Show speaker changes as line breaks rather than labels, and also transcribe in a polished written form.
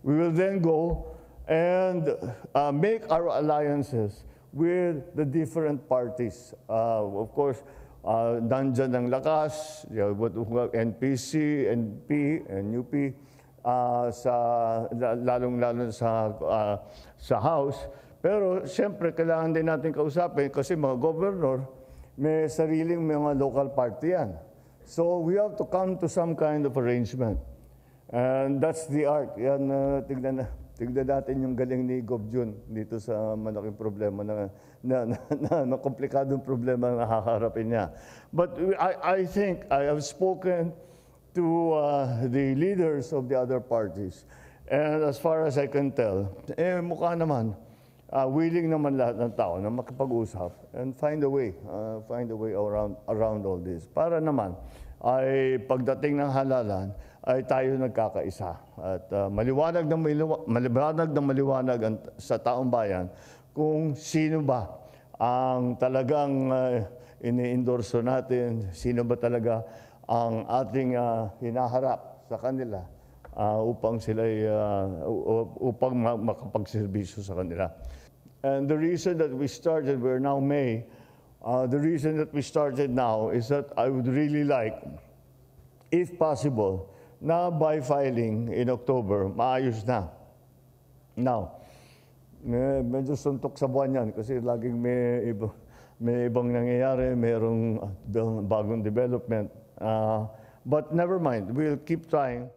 We will then go and make our alliances with the different parties. Of course, nandyan ang lakas, NPC, NP, NUP, lalong-lalo sa House. Pero siyempre, kailangan din natin kausapin kasi mga governor, may sariling mga local party yan. So we have to come to some kind of arrangement. And that's the art. Yan, tignan natin yung galing ni Gov. Jun dito sa malaking problema na komplikadong problema na nakaharapin niya. But I think I have spoken to the leaders of the other parties. And as far as I can tell, mukha naman, willing naman lahat ng tao na makipag-usap and find a way around all this. Para naman, ay pagdating ng halalan, ay tayo nagkakaisa. At maliwanag sa taong bayan kung sino ba ang talagang ini-endorso natin, sino ba talaga ang ating hinaharap sa kanila upang makapagserbisyo sa kanila. And the reason that we started, we're now May, the reason that we started now is that I would really like, if possible, na by filing in October, maayos na. Now, medyo suntok sa buwan yan kasi laging may ibang nangyayari, mayroong bagong development. But never mind, we'll keep trying.